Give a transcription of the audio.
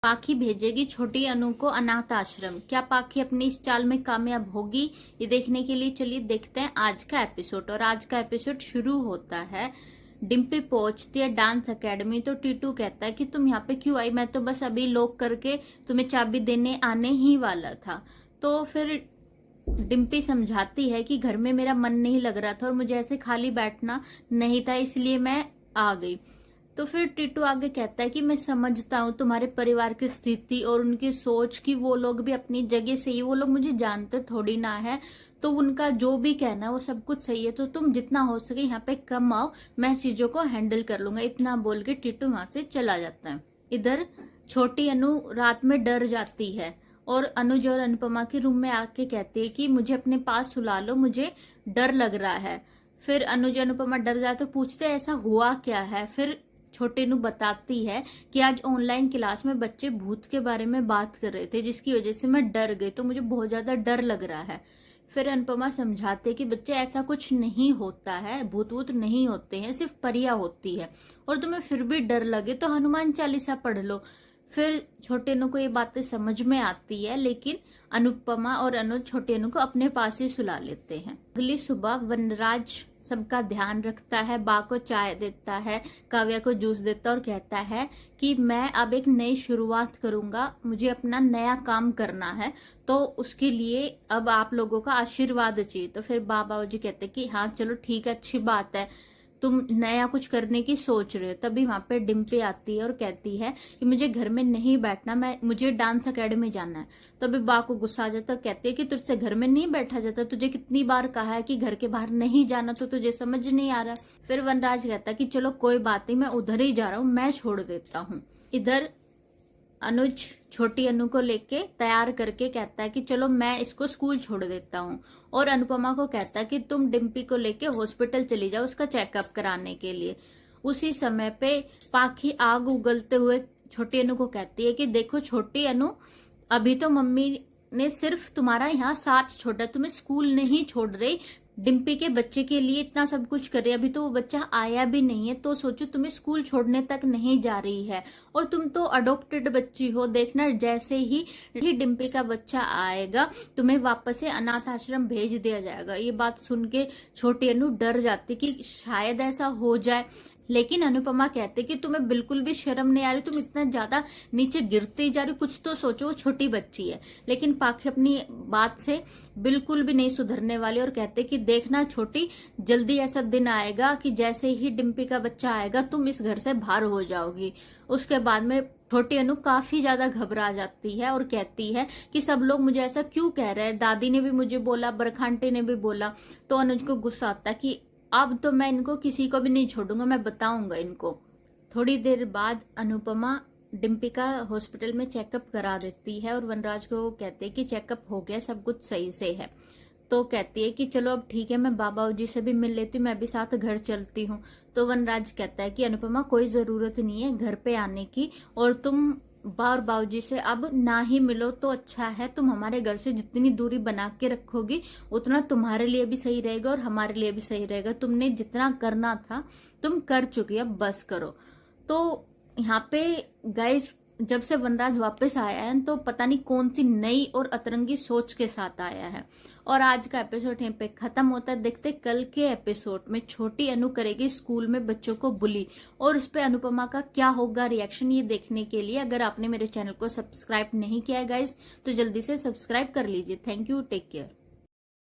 पाखी भेजेगी छोटी अनु को अनाथ आश्रम। क्या पाखी अपनी इस चाल में कामयाब होगी, ये देखने के लिए चलिए देखते हैं आज का एपिसोड। और आज का एपिसोड शुरू होता है, डिम्पी पहुंचती है डांस एकेडमी तो टीटू कहता है कि तुम यहाँ पे क्यों आई, मैं तो बस अभी लॉक करके तुम्हें चाबी देने आने ही वाला था। तो फिर डिम्पी समझाती है कि घर में मेरा मन नहीं लग रहा था और मुझे ऐसे खाली बैठना नहीं था, इसलिए मैं आ गई। तो फिर टीटू आगे कहता है कि मैं समझता हूँ तुम्हारे परिवार की स्थिति और उनकी सोच की, वो लोग भी अपनी जगह सही है, वो लोग मुझे जानते थोड़ी ना है, तो उनका जो भी कहना है वो सब कुछ सही है, तो तुम जितना हो सके यहाँ पे कम आओ, मैं चीजों को हैंडल कर लूंगा। इतना बोल के टीटू वहां से चला जाता है। इधर छोटी अनु रात में डर जाती है और अनुज और अनुपमा के रूम में आके कहती है कि मुझे अपने पास सुला लो, मुझे डर लग रहा है। फिर अनुज अनुपमा डर जाते, पूछते ऐसा हुआ क्या है। फिर छोटे नु बताती है कि आज ऑनलाइन क्लास में बच्चे भूत के बारे में बात कर रहे थे, जिसकी वजह से मैं डर गई, तो मुझे बहुत ज्यादा डर लग रहा है। फिर अनुपमा समझाते कि बच्चे ऐसा कुछ नहीं होता है, भूत वूत नहीं होते हैं, सिर्फ परियां होती है, और तुम्हें फिर भी डर लगे तो हनुमान चालीसा पढ़ लो। फिर छोटे अनु को ये बातें समझ में आती है, लेकिन अनुपमा और अनुज छोटे अनु को अपने पास ही सुला लेते हैं। अगली सुबह वनराज सबका ध्यान रखता है, बा को चाय देता है, काव्या को जूस देता और कहता है कि मैं अब एक नई शुरुआत करूंगा, मुझे अपना नया काम करना है, तो उसके लिए अब आप लोगों का आशीर्वाद चाहिए। तो फिर बाबा जी कहते कि हाँ चलो ठीक है, अच्छी बात है, तुम नया कुछ करने की सोच रहे हो। तभी वहां पे डिम्पी आती है और कहती है कि मुझे घर में नहीं बैठना, मुझे डांस एकेडमी जाना है। तभी बा को गुस्सा आ जाता है, कहती है कि तुझसे घर में नहीं बैठा जाता, तुझे कितनी बार कहा है कि घर के बाहर नहीं जाना, तो तुझे समझ नहीं आ रहा। फिर वनराज कहता है कि चलो कोई बात नहीं, मैं उधर ही जा रहा हूँ, मैं छोड़ देता हूँ। इधर अनुज छोटी अनु को लेके तैयार करके कहता है कि चलो मैं इसको स्कूल छोड़ देता हूँ, और अनुपमा को कहता है कि तुम डिम्पी को लेके हॉस्पिटल चली जाओ उसका चेकअप कराने के लिए। उसी समय पे पाखी आग उगलते हुए छोटी अनु को कहती है कि देखो छोटी अनु, अभी तो मम्मी ने सिर्फ तुम्हारा यहाँ साथ छोड़ा, तुम्हें स्कूल नहीं छोड़ रही, डिम्पी के बच्चे के लिए इतना सब कुछ कर रही है, अभी तो वो बच्चा आया भी नहीं है, तो सोचो तुम्हें स्कूल छोड़ने तक नहीं जा रही है, और तुम तो अडॉप्टेड बच्ची हो, देखना जैसे ही डिम्पी का बच्चा आएगा तुम्हें वापस से अनाथ आश्रम भेज दिया जाएगा। ये बात सुन के छोटी अनु डर जाती कि शायद ऐसा हो जाए, लेकिन अनुपमा कहते कि तुम्हें बिल्कुल भी शर्म नहीं आ रही, तुम इतना ज्यादा नीचे गिरती जा रही, कुछ तो सोचो, वो छोटी बच्ची है। लेकिन पाखी अपनी बात से बिल्कुल भी नहीं सुधरने वाली और कहते कि देखना छोटी, जल्दी ऐसा दिन आएगा कि जैसे ही डिम्पी का बच्चा आएगा तुम इस घर से बाहर हो जाओगी। उसके बाद में छोटी अनु काफी ज्यादा घबरा जाती है और कहती है कि सब लोग मुझे ऐसा क्यों कह रहे हैं, दादी ने भी मुझे बोला, बरखांटे ने भी बोला। तो अनुज को गुस्सा आता है कि अब तो मैं इनको किसी को भी नहीं छोड़ूंगा, मैं बताऊंगा इनको। थोड़ी देर बाद अनुपमा डिम्पी का हॉस्पिटल में चेकअप करा देती है और वनराज को कहते हैं कि चेकअप हो गया, सब कुछ सही से है। तो कहती है कि चलो अब ठीक है, मैं बाबा जी से भी मिल लेती हूँ, मैं भी साथ घर चलती हूँ। तो वनराज कहता है कि अनुपमा कोई जरूरत नहीं है घर पे आने की, और तुम और बाबूजी से अब ना ही मिलो तो अच्छा है, तुम हमारे घर से जितनी दूरी बना के रखोगी उतना तुम्हारे लिए भी सही रहेगा और हमारे लिए भी सही रहेगा। तुमने जितना करना था तुम कर चुकी, अब बस करो। तो यहाँ पे गाइस, जब से वनराज वापस आया है तो पता नहीं कौन सी नई और अतरंगी सोच के साथ आया है। और आज का एपिसोड यहीं पे खत्म होता है। देखते कल के एपिसोड में छोटी अनु करेगी स्कूल में बच्चों को बुली, और उस पे अनुपमा का क्या होगा रिएक्शन, ये देखने के लिए अगर आपने मेरे चैनल को सब्सक्राइब नहीं किया है गाइस तो जल्दी से सब्सक्राइब कर लीजिए। Thank you, take care.